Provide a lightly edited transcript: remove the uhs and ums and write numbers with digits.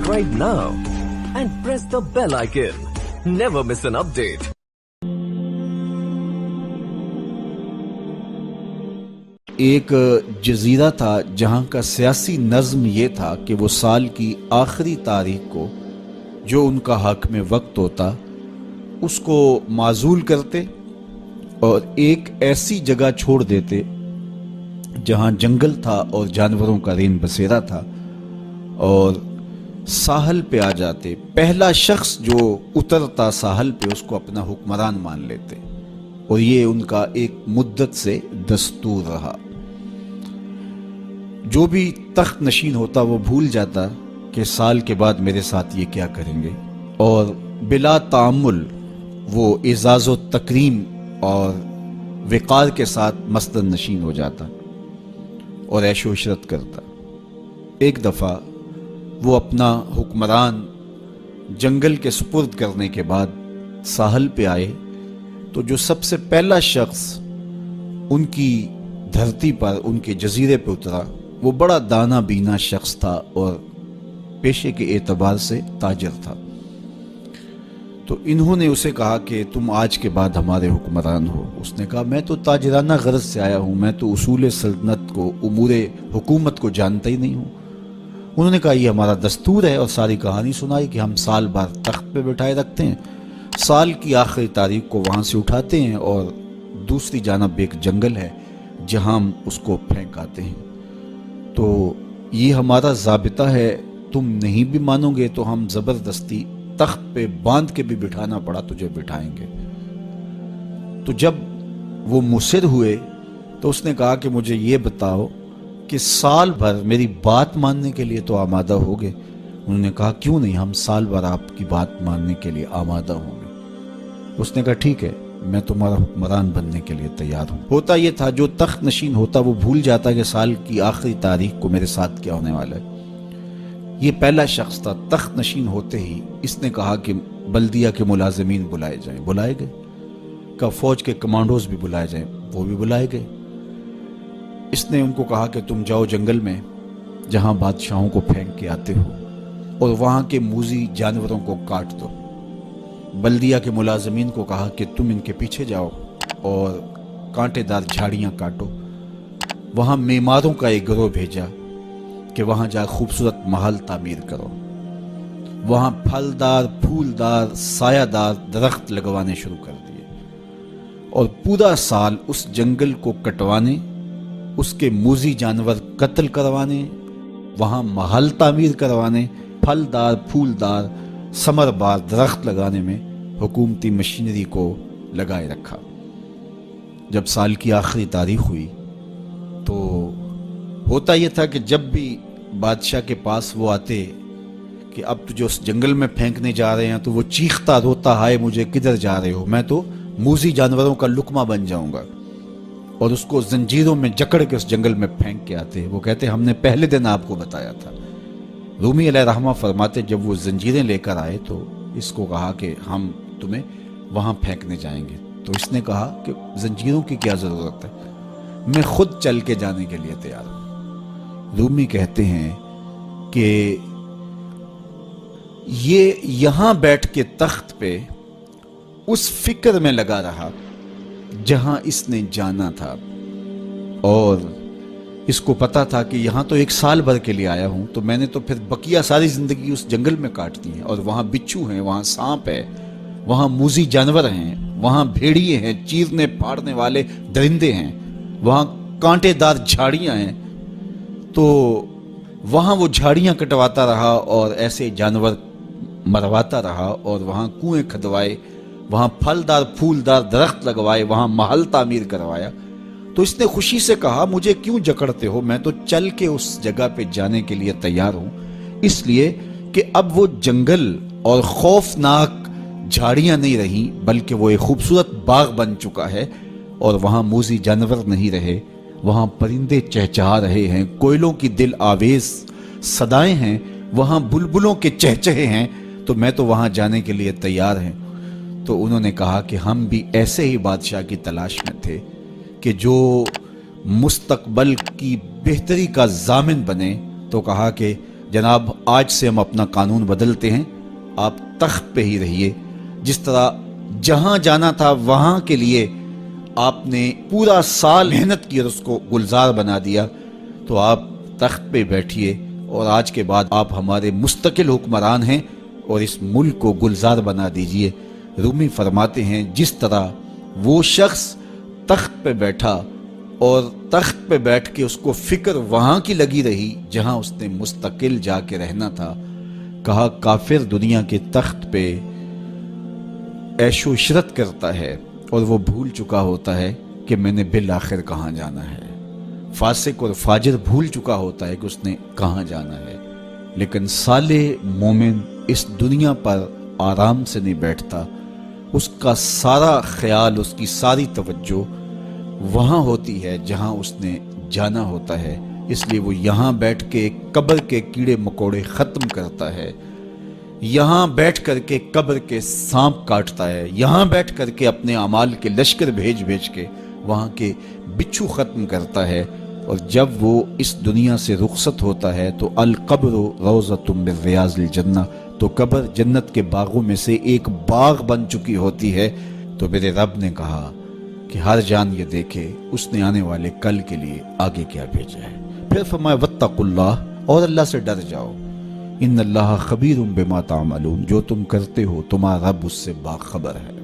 subscribe now and press the bell icon. Never miss an update. ایک جزیرہ تھا جہاں کا سیاسی نظم یہ تھا کہ وہ سال کی آخری تاریخ کو جو ان کا حق میں وقت ہوتا اس کو معزول کرتے اور ایک ایسی جگہ چھوڑ دیتے جہاں جنگل تھا اور جانوروں کا رین بسیرا تھا، اور ساحل پہ آ جاتے۔ پہلا شخص جو اترتا ساحل پہ اس کو اپنا حکمران مان لیتے، اور یہ ان کا ایک مدت سے دستور رہا۔ جو بھی تخت نشین ہوتا وہ بھول جاتا کہ سال کے بعد میرے ساتھ یہ کیا کریں گے، اور بلا تعامل وہ اعزاز و تکریم اور وقار کے ساتھ مسند نشین ہو جاتا اور عیش و عشرت کرتا۔ ایک دفعہ وہ اپنا حکمران جنگل کے سپرد کرنے کے بعد ساحل پہ آئے تو جو سب سے پہلا شخص ان کی دھرتی پر ان کے جزیرے پہ اترا وہ بڑا دانا بینا شخص تھا اور پیشے کے اعتبار سے تاجر تھا۔ تو انہوں نے اسے کہا کہ تم آج کے بعد ہمارے حکمران ہو۔ اس نے کہا میں تو تاجرانہ غرض سے آیا ہوں، میں تو اصول سلطنت کو، امور حکومت کو جانتا ہی نہیں ہوں۔ انہوں نے کہا یہ ہمارا دستور ہے، اور ساری کہانی سنائی کہ ہم سال بھر تخت پہ بٹھائے رکھتے ہیں، سال کی آخری تاریخ کو وہاں سے اٹھاتے ہیں اور دوسری جانب ایک جنگل ہے جہاں ہم اس کو پھینک آتے ہیں۔ تو یہ ہمارا ضابطہ ہے، تم نہیں بھی مانو گے تو ہم زبردستی تخت پہ باندھ کے بھی بٹھانا پڑا تجھے بٹھائیں گے۔ تو جب وہ مصر ہوئے تو اس نے کہا کہ مجھے یہ بتاؤ کہ سال بھر میری بات ماننے کے لیے تو آمادہ ہو گئے؟ انہوں نے کہا کیوں نہیں، ہم سال بھر آپ کی بات ماننے کے لیے آمادہ ہوں گے۔ اس نے کہا ٹھیک ہے، میں تمہارا حکمران بننے کے لیے تیار ہوں۔ ہوتا یہ تھا جو تخت نشین ہوتا وہ بھول جاتا کہ سال کی آخری تاریخ کو میرے ساتھ کیا ہونے والا ہے۔ یہ پہلا شخص تھا، تخت نشین ہوتے ہی اس نے کہا کہ بلدیہ کے ملازمین بلائے جائیں، بلائے گئے۔ کہ فوج کے کمانڈوز بھی بلائے جائیں، وہ بھی بلائے گئے۔ اس نے ان کو کہا کہ تم جاؤ جنگل میں جہاں بادشاہوں کو پھینک کے آتے ہو اور وہاں کے موذی جانوروں کو کاٹ دو۔ بلدیہ کے ملازمین کو کہا کہ تم ان کے پیچھے جاؤ اور کانٹے دار جھاڑیاں کاٹو۔ وہاں معماروں کا ایک گروہ بھیجا کہ وہاں جا خوبصورت محل تعمیر کرو۔ وہاں پھلدار، پھولدار، سایہ دار درخت لگوانے شروع کر دیے، اور پورا سال اس جنگل کو کٹوانے، اس کے موذی جانور قتل کروانے، وہاں محل تعمیر کروانے، پھلدار، پھولدار، ثمر بار درخت لگانے میں حکومتی مشینری کو لگائے رکھا۔ جب سال کی آخری تاریخ ہوئی تو ہوتا یہ تھا کہ جب بھی بادشاہ کے پاس وہ آتے کہ اب تجھے اس جنگل میں پھینکنے جا رہے ہیں تو وہ چیختا روتا، ہائے مجھے کدھر جا رہے ہو، میں تو موذی جانوروں کا لقمہ بن جاؤں گا، اور اس کو زنجیروں میں جکڑ کے اس جنگل میں پھینک کے آتے۔ وہ کہتے ہم نے پہلے دن آپ کو بتایا تھا۔ رومی علیہ رحمہ فرماتے جب وہ زنجیریں لے کر آئے تو اس کو کہا کہ ہم تمہیں وہاں پھینکنے جائیں گے۔ تو اس نے کہا کہ زنجیروں کی کیا ضرورت ہے، میں خود چل کے جانے کے لیے تیار ہوں۔ رومی کہتے ہیں کہ یہ یہاں بیٹھ کے تخت پہ اس فکر میں لگا رہا جہاں اس نے جانا تھا، اور اس کو پتا تھا کہ یہاں تو ایک سال بھر کے لیے آیا ہوں، تو میں نے تو پھر بقیہ ساری زندگی اس جنگل میں کاٹ دی ہے، اور وہاں بچھو ہیں، وہاں سانپ ہے، وہاں موذی جانور ہیں، وہاں بھیڑیے ہیں، چیرنے پھاڑنے والے درندے ہیں، وہاں کانٹے دار جھاڑیاں ہیں۔ تو وہاں وہ جھاڑیاں کٹواتا رہا اور ایسے جانور مرواتا رہا، اور وہاں کنویں کھدوائے، وہاں پھلدار پھولدار درخت لگوائے، وہاں محل تعمیر کروایا۔ تو اس نے خوشی سے کہا مجھے کیوں جکڑتے ہو، میں تو چل کے اس جگہ پہ جانے کے لیے تیار ہوں، اس لیے کہ اب وہ جنگل اور خوفناک جھاڑیاں نہیں رہیں بلکہ وہ ایک خوبصورت باغ بن چکا ہے، اور وہاں موذی جانور نہیں رہے، وہاں پرندے چہچہا رہے ہیں، کوئلوں کی دل آویز صدائیں ہیں، وہاں بلبلوں کے چہچہے ہیں، تو میں تو وہاں جانے کے لیے تیار ہیں۔ تو انہوں نے کہا کہ ہم بھی ایسے ہی بادشاہ کی تلاش میں تھے کہ جو مستقبل کی بہتری کا ضامن بنے، تو کہا کہ جناب آج سے ہم اپنا قانون بدلتے ہیں، آپ تخت پہ ہی رہیے، جس طرح جہاں جانا تھا وہاں کے لیے آپ نے پورا سال محنت کی اور اس کو گلزار بنا دیا، تو آپ تخت پہ بیٹھیے اور آج کے بعد آپ ہمارے مستقل حکمران ہیں اور اس ملک کو گلزار بنا دیجئے۔ رومی فرماتے ہیں جس طرح وہ شخص تخت پہ بیٹھا اور تخت پہ بیٹھ کے اس کو فکر وہاں کی لگی رہی جہاں اس نے مستقل جا کے رہنا تھا، کہا کافر دنیا کے تخت پہ عیش و عشرت کرتا ہے اور وہ بھول چکا ہوتا ہے کہ میں نے بالآخر کہاں جانا ہے۔ فاسق اور فاجر بھول چکا ہوتا ہے کہ اس نے کہاں جانا ہے، لیکن صالح مومن اس دنیا پر آرام سے نہیں بیٹھتا، اس کا سارا خیال، اس کی ساری توجہ وہاں ہوتی ہے جہاں اس نے جانا ہوتا ہے، اس لیے وہ یہاں بیٹھ کے قبر کے کیڑے مکوڑے ختم کرتا ہے، یہاں بیٹھ کر کے قبر کے سانپ کاٹتا ہے، یہاں بیٹھ کر کے اپنے اعمال کے لشکر بھیج کے وہاں کے بچھو ختم کرتا ہے، اور جب وہ اس دنیا سے رخصت ہوتا ہے تو القبر روضۃ من ریاض الجنہ، تو قبر جنت کے باغوں میں سے ایک باغ بن چکی ہوتی ہے۔ تو میرے رب نے کہا کہ ہر جان یہ دیکھے اس نے آنے والے کل کے لیے آگے کیا بھیجا ہے۔ پھر فرمایا واتقوا اللہ، اور اللہ سے ڈر جاؤ، ان اللہ خبیر بما تعملون، جو تم کرتے ہو تمہارا رب اس سے باخبر ہے۔